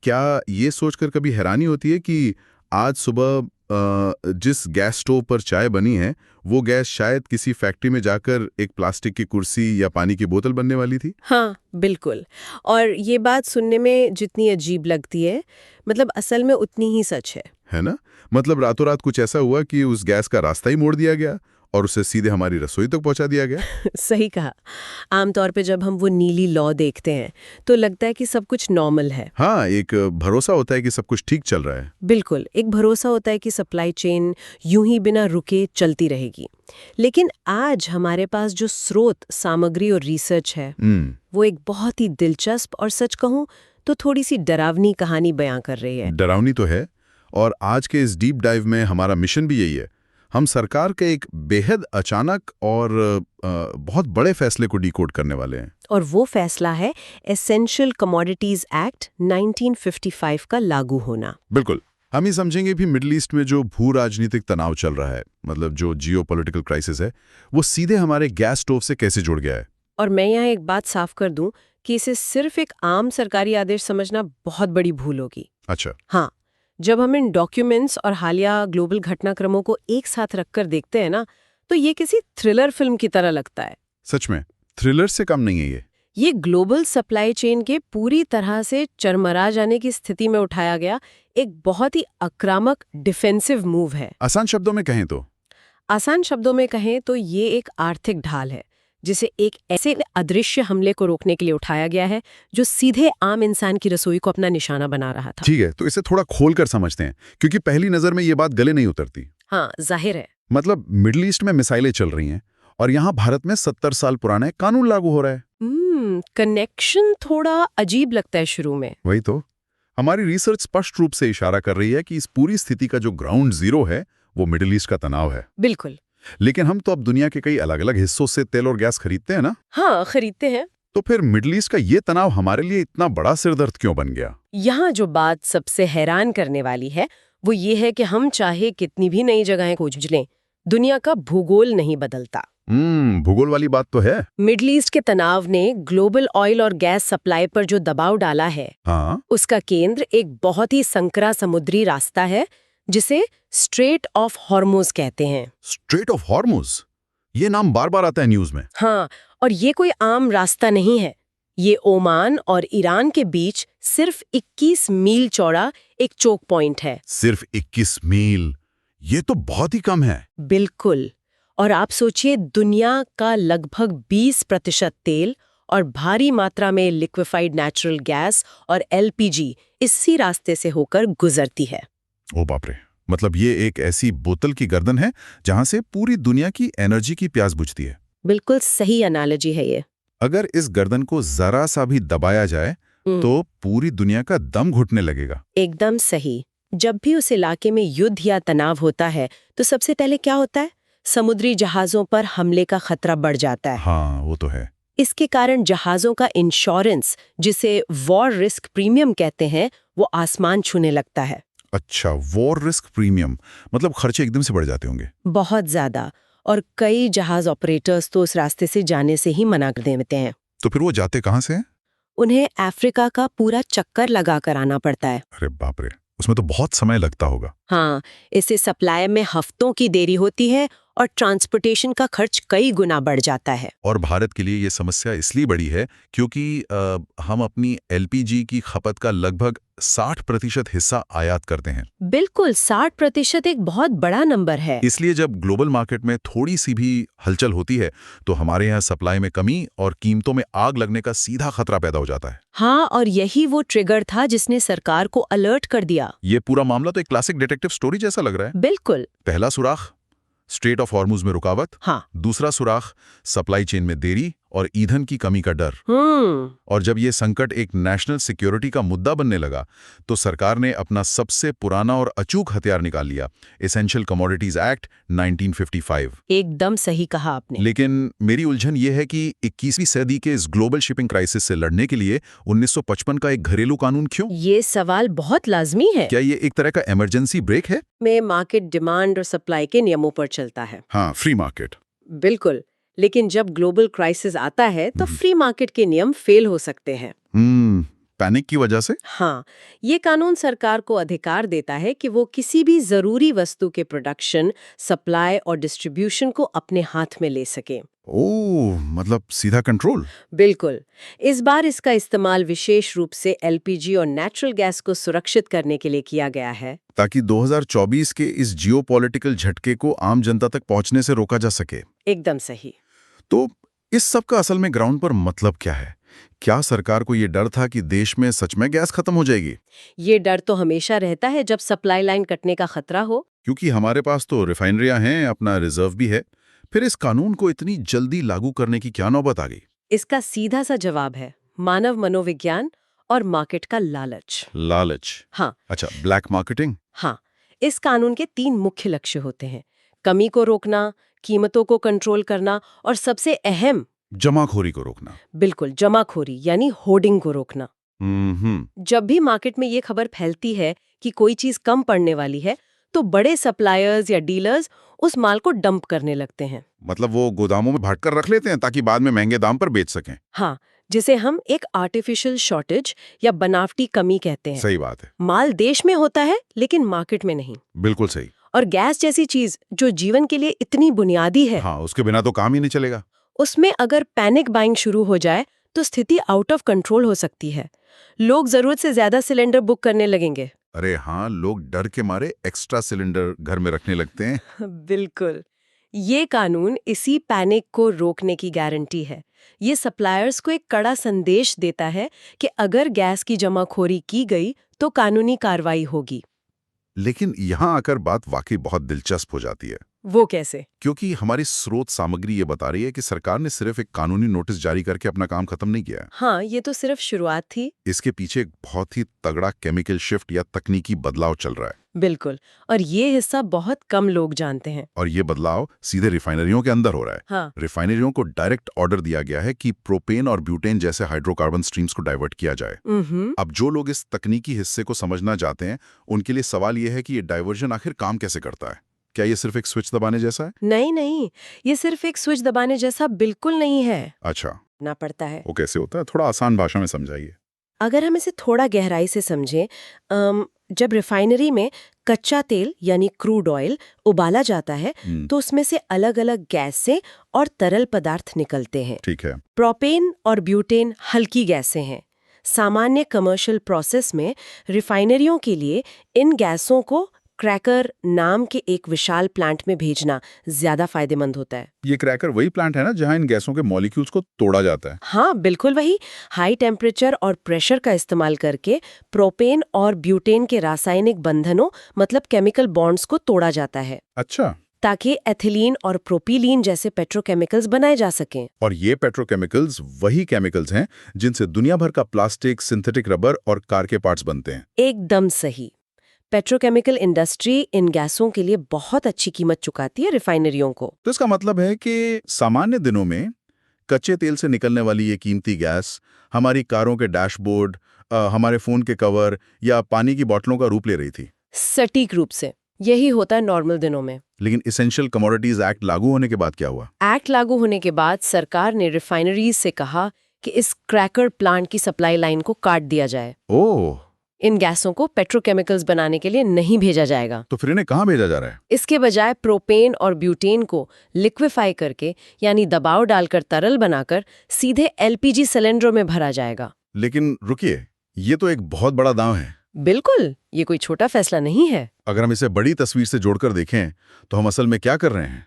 क्या ये सोचकर कभी हैरानी होती है कि आज सुबह जिस गैस स्टोव पर चाय बनी है, वो गैस शायद किसी फैक्ट्री में जाकर एक प्लास्टिक की कुर्सी या पानी की बोतल बनने वाली थी? हाँ, बिल्कुल। और ये बात सुनने में जितनी अजीब लगती है, मतलब असल में उतनी ही सच है ना? मतलब रातों रात कुछ ऐसा हुआ कि उस गैस का रास्ता ही मोड़ दिया गया और उसे सीधे हमारी रसोई तक पहुंचा दिया गया? है। सही कहा। आमतौर पे जब हम वो नीली लौ देखते हैं, तो लगता है कि सब कुछ नॉर्मल है। हाँ, एक भरोसा होता है कि सब कुछ ठीक चल रहा है। बिल्कुल, एक भरोसा होता है कि सप्लाई चेन यूं ही बिना रुके चलती रहेगी। लेकिन आज हमारे पास जो स्रोत, सामग्री और रिसर्च है, वो एक बहुत ही दिलचस्प और सच कहूं तो थोड़ी सी डरावनी कहानी बयां कर रही है। डरावनी तो है, और आज के इस डीप डाइव में हमारा मिशन भी यही है। हम सरकार के एक बेहद अचानक और बहुत बड़े फैसले को डिकोड करने वाले हैं। और वो फैसला है एसेंशियल कमोडिटीज एक्ट 1955 का लागू होना। बिल्कुल। हम ही समझेंगे भी मिडिल ईस्ट में जो भू राजनीतिक तनाव चल रहा है, मतलब जो जियोपॉलिटिकल क्राइसिस है, वो सीधे हमारे गैस स्टोव से कैसे जुड़ गया है। और मैं यहाँ एक बात साफ कर दूं कि इसे सिर्फ एक आम सरकारी आदेश समझना बहुत बड़ी भूल होगी। अच्छा। हाँ, जब हम इन डॉक्यूमेंट्स और हालिया ग्लोबल घटनाक्रमों को एक साथ रखकर देखते हैं ना, तो ये किसी थ्रिलर फिल्म की तरह लगता है। सच में थ्रिलर से कम नहीं है ये। ये ग्लोबल सप्लाई चेन के पूरी तरह से चरमरा जाने की स्थिति में उठाया गया एक बहुत ही आक्रामक डिफेंसिव मूव है। आसान शब्दों में कहें तो? आसान शब्दों में कहें तो ये एक आर्थिक ढाल है, जिसे एक ऐसे अदृश्य हमले को रोकने के लिए उठाया गया है जो सीधे आम इंसान की रसोई को अपना निशाना बना रहा था। ठीक है, तो इसे थोड़ा खोल कर समझते हैं, क्योंकि पहली नजर में ये बात गले नहीं उतरती। हाँ, जाहिर है। मतलब मिडिल ईस्ट में मिसाइलें चल रही हैं और यहाँ भारत में 70 साल पुराना एक कानून लागू हो रहा है। कनेक्शन थोड़ा अजीब लगता है शुरू में। वही तो। हमारी रिसर्च स्पष्ट रूप से इशारा कर रही है कि इस पूरी स्थिति का जो ग्राउंड जीरो है, वो मिडिल ईस्ट का तनाव है। बिल्कुल। लेकिन हम तो अब दुनिया के कई अलग अलग हिस्सों से तेल और गैस खरीदते हैं ना? हाँ, खरीदते हैं। तो फिर मिडिल ईस्ट का ये तनाव हमारे लिए इतना बड़ा सिरदर्द क्यों बन गया? यहाँ जो बात सबसे हैरान करने वाली है, वो ये है कि हम चाहे कितनी भी नई जगहें खोज लें, दुनिया का भूगोल नहीं बदलता। भूगोल वाली बात तो है। मिडिल ईस्ट के तनाव ने ग्लोबल ऑयल और गैस सप्लाई पर जो दबाव डाला है, हाँ? उसका केंद्र एक बहुत ही संकरा समुद्री रास्ता है, जिसे स्ट्रेट ऑफ हॉर्मुज कहते हैं। स्ट्रेट ऑफ हॉर्मुज, ये नाम बार बार आता है न्यूज में। हाँ, और ये कोई आम रास्ता नहीं है। ये ओमान और ईरान के बीच सिर्फ 21 मील चौड़ा एक चोक पॉइंट है। सिर्फ 21 मील? ये तो बहुत ही कम है। बिल्कुल। और आप सोचिए, दुनिया का लगभग 20% तेल और भारी मात्रा में लिक्विफाइड नेचुरल गैस और एलपीजी इसी रास्ते से होकर गुजरती है। ओ बाप रे, मतलब ये एक ऐसी बोतल की गर्दन है जहां से पूरी दुनिया की एनर्जी की प्यास बुझती है। बिल्कुल सही एनालॉजी है ये। अगर इस गर्दन को जरा सा भी दबाया जाए तो पूरी दुनिया का दम घुटने लगेगा। एकदम सही। जब भी उस इलाके में युद्ध या तनाव होता है, तो सबसे पहले क्या होता है? समुद्री जहाजों पर हमले का खतरा बढ़ जाता है। हाँ, वो तो है। इसके कारण जहाजों का इंश्योरेंस, जिसे वॉर रिस्क प्रीमियम कहते हैं, वो आसमान छूने लगता है। अच्छा, वॉर रिस्क प्रीमियम, मतलब खर्चे एकदम से बढ़ जाते होंगे। बहुत ज्यादा। और कई जहाज ऑपरेटर्स तो उस रास्ते से जाने से ही मना कर देते हैं। तो फिर वो जाते कहाँ से हैं? उन्हें अफ्रीका का पूरा चक्कर लगा कर आना पड़ता है। अरे बाप रे, उसमें तो बहुत समय लगता होगा। हाँ, इससे सप्लाई में हफ्तों की देरी होती है और ट्रांसपोर्टेशन का खर्च कई गुना बढ़ जाता है। और भारत के लिए ये समस्या इसलिए बड़ी है क्योंकि हम अपनी एलपीजी की खपत का लगभग 60% हिस्सा आयात करते हैं। बिल्कुल, 60% एक बहुत बड़ा नंबर है। इसलिए जब ग्लोबल मार्केट में थोड़ी सी भी हलचल होती है तो हमारे यहाँ सप्लाई में कमी और कीमतों में आग लगने का सीधा खतरा पैदा हो जाता है। हाँ, और यही वो ट्रिगर था जिसने सरकार को अलर्ट कर दिया। ये पूरा मामला तो एक क्लासिक डिटेक्टिव स्टोरी जैसा लग रहा है। बिल्कुल। पहला सुराख, स्ट्रेट ऑफ हॉर्मुज में रुकावट। हाँ। दूसरा सुराख, सप्लाई चेन में देरी और ईंधन की कमी का डर। और जब ये संकट एक नेशनल सिक्योरिटी का मुद्दा बनने लगा तो सरकार ने अपना सबसे पुराना और अचूक हथियार निकाल लिया, एसेंशियल कमोडिटीज एक्ट 1955। एकदम सही कहा आपने। लेकिन मेरी उलझन ये है कि 21वीं सदी के इस ग्लोबल शिपिंग क्राइसिस से लड़ने के लिए 1955 का एक घरेलू कानून क्यों? ये सवाल बहुत लाजमी है। क्या ये एक तरह का इमरजेंसी ब्रेक है? में मार्केट डिमांड और सप्लाई के नियमों पर चलता है। हाँ, फ्री मार्केट। बिल्कुल। लेकिन जब ग्लोबल क्राइसिस आता है तो फ्री मार्केट के नियम फेल हो सकते हैं। पैनिक की वजह से? हाँ, ये कानून सरकार को अधिकार देता है कि वो किसी भी जरूरी वस्तु के प्रोडक्शन, सप्लाई और डिस्ट्रीब्यूशन को अपने हाथ में ले सके। ओह, मतलब सीधा कंट्रोल। बिल्कुल। इस बार इसका इस्तेमाल विशेष रूप से एलपीजी और नेचुरल गैस को सुरक्षित करने के लिए किया गया है, ताकि 2024 के इस जियोपॉलिटिकल झटके को आम जनता तक पहुंचने से रोका जा सके। एकदम सही। तो इस सब का असल में ग्राउंड पर मतलब क्या है? क्या सरकार को ये डर था कि देश में सच में गैस खत्म हो जाएगी? ये डर तो हमेशा रहता है जब सप्लाई लाइन कटने का खतरा हो। क्योंकि हमारे पास तो रिफाइनरियां हैं, अपना रिजर्व भी है। फिर इस कानून को इतनी जल्दी लागू करने की क्या नौबत आ गई? इसका सीधा सा जवाब है मानव मनोविज्ञान और मार्केट का लालच। लालच? हाँ। अच्छा, ब्लैक मार्केटिंग? हाँ, इस कानून के 3 मुख्य लक्ष्य होते हैं: कमी को रोकना, कीमतों को कंट्रोल करना और सबसे अहम, जमाखोरी को रोकना। बिल्कुल, जमाखोरी यानी होर्डिंग को रोकना। हम्म। जब भी मार्केट में ये खबर फैलती है कि कोई चीज कम पड़ने वाली है, तो बड़े सप्लायर्स या डीलर्स उस माल को डंप करने लगते हैं। मतलब वो गोदामों में भर कर रख लेते हैं ताकि बाद में महंगे दाम पर बेच सकें। हाँ, जिसे हम एक आर्टिफिशियल शॉर्टेज या बनावटी कमी कहते हैं। सही बात है। माल देश में होता है लेकिन मार्केट में नहीं। बिल्कुल सही। और गैस जैसी चीज जो जीवन के लिए इतनी बुनियादी है, हाँ, उसके बिना तो काम ही नहीं चलेगा। उसमें अगर पैनिक बाइंग शुरू हो जाए तो स्थिति आउट ऑफ कंट्रोल हो सकती है। लोग जरूरत से ज्यादा सिलेंडर बुक करने लगेंगे। अरे हाँ, लोग डर के मारे एक्स्ट्रा सिलेंडर घर में रखने लगते हैं। बिल्कुल। ये कानून इसी पैनिक को रोकने की गारंटी है। ये सप्लायर्स को एक कड़ा संदेश देता है कि अगर गैस की जमाखोरी की गई तो कानूनी कार्रवाई होगी। लेकिन यहाँ आकर बात वाकई बहुत दिलचस्प हो जाती है। वो कैसे? क्योंकि हमारी स्रोत सामग्री ये बता रही है कि सरकार ने सिर्फ एक कानूनी नोटिस जारी करके अपना काम खत्म नहीं किया है। हाँ, ये तो सिर्फ शुरुआत थी। इसके पीछे एक बहुत ही तगड़ा केमिकल शिफ्ट या तकनीकी बदलाव चल रहा है। बिल्कुल, और ये हिस्सा बहुत कम लोग जानते हैं। और ये बदलाव सीधे रिफाइनरियों के अंदर हो रहा है। हाँ। रिफाइनरियों को डायरेक्ट ऑर्डर दिया गया है कि प्रोपेन और ब्यूटेन जैसे हाइड्रोकार्बन स्ट्रीम्स को डाइवर्ट किया जाए। अब जो लोग इस तकनीकी हिस्से को समझना चाहते हैं, उनके लिए सवाल यह है कि ये डाइवर्जन आखिर काम कैसे करता है। क्या ये सिर्फ एक स्विच दबाने जैसा है? नहीं, ये सिर्फ एक स्विच दबाने जैसा बिल्कुल नहीं है। अच्छा, ना पड़ता है। वो कैसे होता है? थोड़ा आसान भाषा में समझाइए। अगर हम इसे थोड़ा गहराई से समझें, जब रिफाइनरी में कच्चा तेल यानी क्रूड ऑयल उबाला जाता है तो उसमें से अलग अलग गैसें और तरल पदार्थ निकलते हैं। ठीक है। प्रोपेन और ब्यूटेन हल्की गैसें हैं। सामान्य कमर्शियल प्रोसेस में रिफाइनरियों के लिए इन गैसों को क्रैकर नाम के एक विशाल प्लांट में भेजना ज्यादा फायदेमंद होता है। ये क्रैकर वही प्लांट है ना जहां इन गैसों के मॉलिक्यूल्स को तोड़ा जाता है? हाँ, बिल्कुल वही। हाई टेम्परेचर और प्रेशर का इस्तेमाल करके प्रोपेन और ब्यूटेन के रासायनिक बंधनों मतलब केमिकल बॉन्ड्स को तोड़ा जाता है। अच्छा। ताकि एथिलीन और प्रोपीलीन जैसे पेट्रोकेमिकल्स बनाए जा सकें। और ये पेट्रोकेमिकल्स वही केमिकल्स हैं जिनसे दुनिया भर का प्लास्टिक, सिंथेटिक रबर और कार के पार्ट्स बनते हैं। एकदम सही। पेट्रोकेमिकल इंडस्ट्री इन गैसों के लिए बहुत अच्छी कीमत चुकाती है रिफाइनरियों को। तो इसका मतलब है कि सामान्य दिनों में कच्चे तेल से निकलने वाली ये कीमती गैस हमारी कारों के डैशबोर्ड, हमारे फोन के कवर या पानी की बोतलों का रूप ले रही थी। सटीक रूप से यही होता है नॉर्मल दिनों में। लेकिन इसेंशियल कमोडिटीज एक्ट लागू होने के बाद क्या हुआ? एक्ट लागू होने के बाद सरकार ने रिफाइनरीज से कहा कि इस क्रैकर प्लांट की सप्लाई लाइन को काट दिया जाए। ओह। इन गैसों को पेट्रोकेमिकल्स बनाने के लिए नहीं भेजा जाएगा। तो फिर इन्हें कहाँ भेजा जा रहा है? इसके बजाय प्रोपेन और ब्यूटेन को लिक्विफाई करके यानी दबाव डालकर तरल बनाकर सीधे एलपीजी सिलेंडरों में भरा जाएगा। लेकिन रुकिए, ये तो एक बहुत बड़ा दांव है। बिल्कुल, ये कोई छोटा फैसला नहीं है। अगर हम इसे बड़ी तस्वीर से जोड़कर देखें तो हम असल में क्या कर रहे हैं?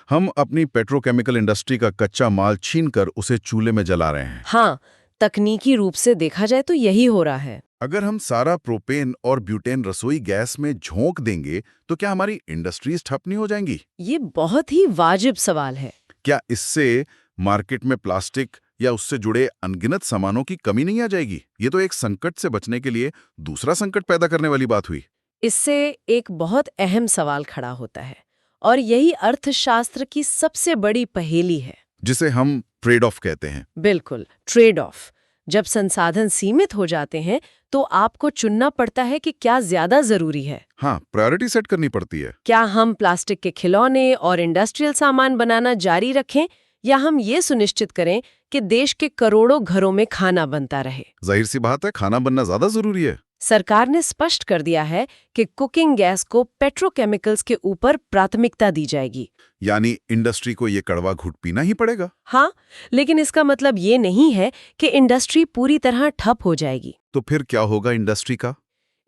हम अपनी पेट्रोकेमिकल इंडस्ट्री का कच्चा माल छीनकर उसे चूल्हे में जला रहे हैं। हाँ, तकनीकी रूप से देखा जाए तो यही हो रहा है। अगर हम सारा प्रोपेन और ब्यूटेन रसोई गैस में झोंक देंगे तो क्या हमारी इंडस्ट्रीज ठप नहीं हो जाएंगी? ये बहुत ही वाजिब सवाल है। क्या इससे मार्केट में प्लास्टिक या उससे जुड़े अनगिनत सामानों की कमी नहीं आ जाएगी? ये तो एक संकट से बचने के लिए दूसरा संकट पैदा करने वाली बात हुई। इससे एक बहुत अहम सवाल खड़ा होता है और यही अर्थशास्त्र की सबसे बड़ी पहेली है, जिसे हम ट्रेड ऑफ कहते हैं। बिल्कुल, ट्रेड ऑफ। जब संसाधन सीमित हो जाते हैं तो आपको चुनना पड़ता है कि क्या ज्यादा जरूरी है। हाँ, प्रायोरिटी सेट करनी पड़ती है। क्या हम प्लास्टिक के खिलौने और इंडस्ट्रियल सामान बनाना जारी रखें या हम ये सुनिश्चित करें कि देश के करोड़ों घरों में खाना बनता रहे। जाहिर सी बात है, खाना बनना ज्यादा जरूरी है। सरकार ने स्पष्ट कर दिया है कि कुकिंग गैस को पेट्रोकेमिकल्स के ऊपर प्राथमिकता दी जाएगी। यानी इंडस्ट्री को ये कड़वा घूंट पीना ही पड़ेगा। हाँ, लेकिन इसका मतलब ये नहीं है कि इंडस्ट्री पूरी तरह ठप हो जाएगी। तो फिर क्या होगा इंडस्ट्री का?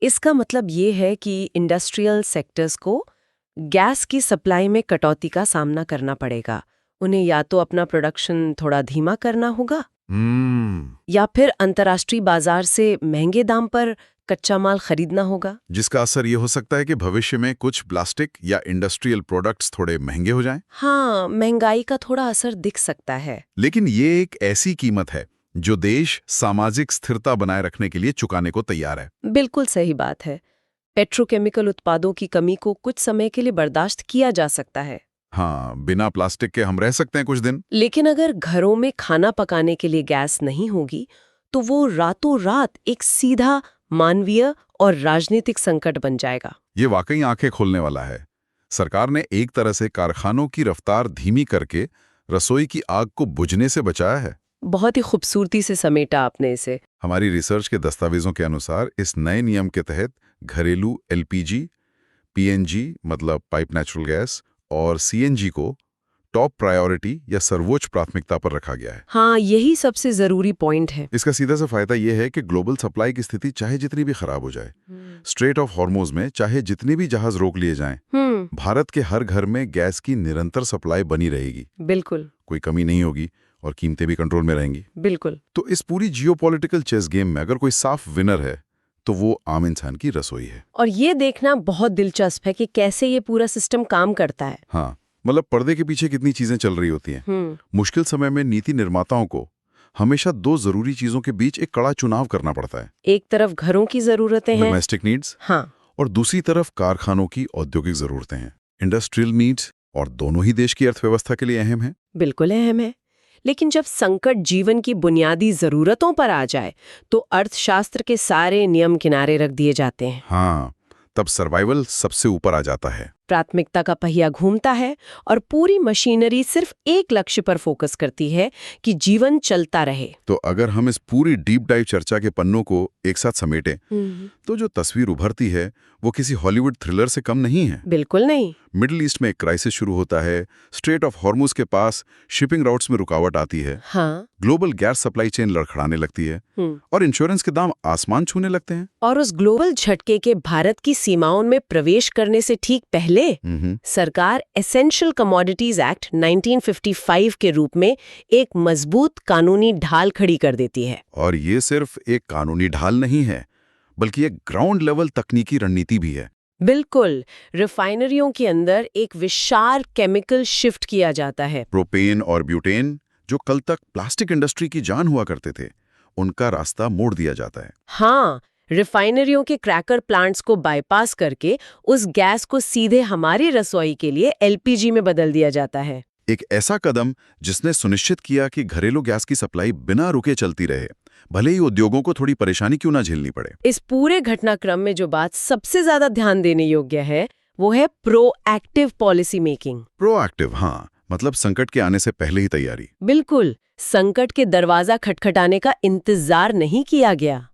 इसका मतलब ये है कि इंडस्ट्रियल सेक्टर्स को गैस की सप्लाई में कटौती का सामना करना पड़ेगा। उन्हें या तो अपना प्रोडक्शन थोड़ा धीमा करना होगा या फिर अंतर्राष्ट्रीय बाजार से महंगे दाम पर कच्चा माल खरीदना होगा, जिसका असर ये हो सकता है कि भविष्य में कुछ प्लास्टिक या इंडस्ट्रियल प्रोडक्ट्स थोड़े महंगे हो जाएं। हाँ, महंगाई का थोड़ा असर दिख सकता है। लेकिन ये एक ऐसी कीमत है जो देश सामाजिक स्थिरता बनाए रखने के लिए चुकाने को तैयार है। बिल्कुल सही बात है। पेट्रोकेमिकल उत्पादों की कमी को कुछ समय के लिए बर्दाश्त किया जा सकता है। हाँ, बिना प्लास्टिक के हम रह सकते हैं कुछ दिन। लेकिन अगर घरों में खाना पकाने के लिए गैस नहीं होगी तो वो रातों रात एक सीधा मानवीय और राजनीतिक संकट बन जाएगा। ये वाकई आंखें खोलने वाला है। सरकार ने एक तरह से कारखानों की रफ्तार धीमी करके रसोई की आग को बुझने से बचाया है। बहुत ही खूबसूरती से समेटा आपने इसे। हमारी रिसर्च के दस्तावेजों के अनुसार इस नए नियम के तहत घरेलू एलपीजी, पीएनजी मतलब पाइप नेचुरल गैस और सीएनजी को टॉप प्रायोरिटी या सर्वोच्च प्राथमिकता पर रखा गया है। हाँ, यही सबसे जरूरी पॉइंट है। इसका सीधा सा फायदा यह है कि ग्लोबल सप्लाई की स्थिति चाहे जितनी भी खराब हो जाए, स्ट्रेट ऑफ हॉर्मुज में चाहे जितने भी जहाज रोक लिए जाएं, भारत के हर घर में गैस की निरंतर सप्लाई बनी रहेगी। बिल्कुल, कोई कमी नहीं होगी और कीमतें भी कंट्रोल में रहेंगी। बिल्कुल। तो इस पूरी जियोपॉलिटिकल चेस गेम में अगर कोई साफ विनर है तो वो आम इंसान की रसोई है। और ये देखना बहुत दिलचस्प है कि कैसे ये पूरा सिस्टम काम करता है। हाँ, मतलब पर्दे के पीछे कितनी चीजें चल रही होती हैं। मुश्किल समय में नीति निर्माताओं को हमेशा दो जरूरी चीजों के बीच एक कड़ा चुनाव करना पड़ता है। एक तरफ घरों की जरूरतें हैं, डोमेस्टिक नीड्स, हाँ, और दूसरी तरफ कारखानों की औद्योगिक जरूरतें हैं, इंडस्ट्रियल नीड्स, और दोनों ही देश की अर्थव्यवस्था के लिए अहम है। बिल्कुल अहम है। लेकिन जब संकट जीवन की बुनियादी जरूरतों पर आ जाए तो अर्थशास्त्र के सारे नियम किनारे रख दिए जाते हैं। हाँ, तब सर्वाइवल सबसे ऊपर आ जाता है। प्राथमिकता का पहिया घूमता है और पूरी मशीनरी सिर्फ एक लक्ष्य पर फोकस करती है कि जीवन चलता रहे। तो अगर हम इस पूरी डीप डाइव चर्चा के पन्नों को एक साथ समेटें, तो जो तस्वीर उभरती है वो किसी हॉलीवुड थ्रिलर से कम नहीं है। बिल्कुल नहीं। मिडिल ईस्ट में एक क्राइसिस शुरू होता है, स्ट्रेट ऑफ हॉर्मुज के पास शिपिंग राउट्स में रुकावट आती है, हाँ, ग्लोबल गैस सप्लाई चेन लड़खड़ाने लगती है और इंश्योरेंस के दाम आसमान छूने लगते हैं। और उस ग्लोबल झटके के भारत की सीमाओं में प्रवेश करने से ठीक पहले सरकार एसेंशियल कमोडिटीज एक्ट 1955 के रूप में एक मजबूत कानूनी ढाल खड़ी कर देती है। और ये सिर्फ एक कानूनी ढाल नहीं है, बल्कि एक ग्राउंड लेवल तकनीकी रणनीति भी है। बिल्कुल, रिफाइनरियों के अंदर एक विशाल केमिकल शिफ्ट किया जाता है। प्रोपेन और ब्यूटेन, जो कल तक प्लास्टिक इंडस्ट्री की जान हुआ करते थे, उनका रास्ता मोड़ दिया जाता है। हाँ, रिफाइनरियों के क्रैकर प्लांट्स को बाईपास करके उस गैस को सीधे हमारी रसोई के लिए एलपीजी में बदल दिया जाता है। एक ऐसा कदम जिसने सुनिश्चित किया कि घरेलू गैस की सप्लाई बिना रुके चलती रहे, भले ही उद्योगों को थोड़ी परेशानी क्यों ना झेलनी पड़े। इस पूरे घटनाक्रम में जो बात सबसे ज्यादा ध्यान देने योग्य है वो है प्रोएक्टिव पॉलिसी मेकिंग। प्रोएक्टिव, हाँ, मतलब संकट के आने से पहले ही तैयारी। बिल्कुल, संकट के दरवाजा खटखटाने का इंतजार नहीं किया गया।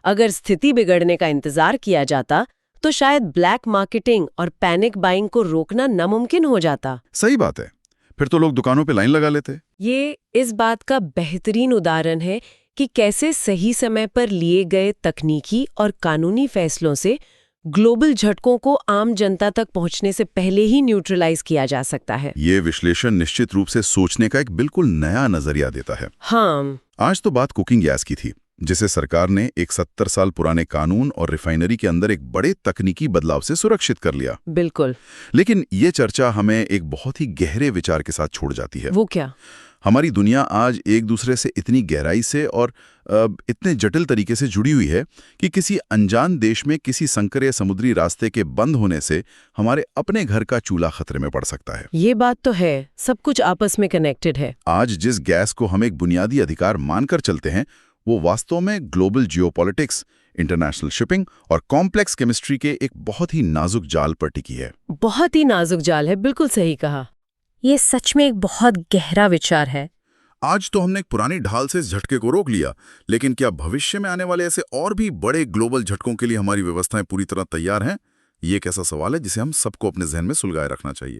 अगर स्थिति बिगड़ने का इंतजार किया जाता तो शायद ब्लैक मार्केटिंग और पैनिक बाइंग को रोकना नामुमकिन हो जाता। सही बात है, फिर तो लोग दुकानों पे लाइन लगा लेते। ये इस बात का बेहतरीन उदाहरण है कि कैसे सही समय पर लिए गए तकनीकी और कानूनी फैसलों से ग्लोबल झटकों को आम जनता तक पहुंचने से पहले ही न्यूट्रलाइज किया जा सकता है। ये विश्लेषण निश्चित रूप से सोचने का एक बिल्कुल नया नजरिया देता है। हाँ, आज तो बात कुकिंग गैस की थी, जिसे सरकार ने एक 70 साल पुराने कानून और रिफाइनरी के अंदर एक बड़े तकनीकी बदलाव से सुरक्षित कर लिया। बिल्कुल। लेकिन ये चर्चा हमें एक बहुत ही गहरे विचार के साथ छोड़ जाती है। वो क्या? हमारी दुनिया आज एक दूसरे से इतनी गहराई से और इतने जटिल तरीके से जुड़ी हुई है कि किसी अनजान देश में किसी संकरे समुद्री रास्ते के बंद होने से हमारे अपने घर का चूल्हा खतरे में पड़ सकता है। ये बात तो है, सब कुछ आपस में कनेक्टेड है। आज जिस गैस को हम एक बुनियादी अधिकार मानकर चलते हैं, वो वास्तव में ग्लोबल जियोपॉलिटिक्स, इंटरनेशनल शिपिंग और कॉम्प्लेक्स केमिस्ट्री के एक बहुत ही नाजुक जाल पर टिकी है। बहुत ही नाजुक जाल है, बिल्कुल सही कहा। ये सच में एक बहुत गहरा विचार है। आज तो हमने एक पुरानी ढाल से इस झटके को रोक लिया, लेकिन क्या भविष्य में आने वाले ऐसे और भी बड़े ग्लोबल झटकों के लिए हमारी व्यवस्थाएं पूरी तरह तैयार हैं? ये एक ऐसा सवाल है जिसे हम सबको अपने जहन में सुलगाए रखना चाहिए।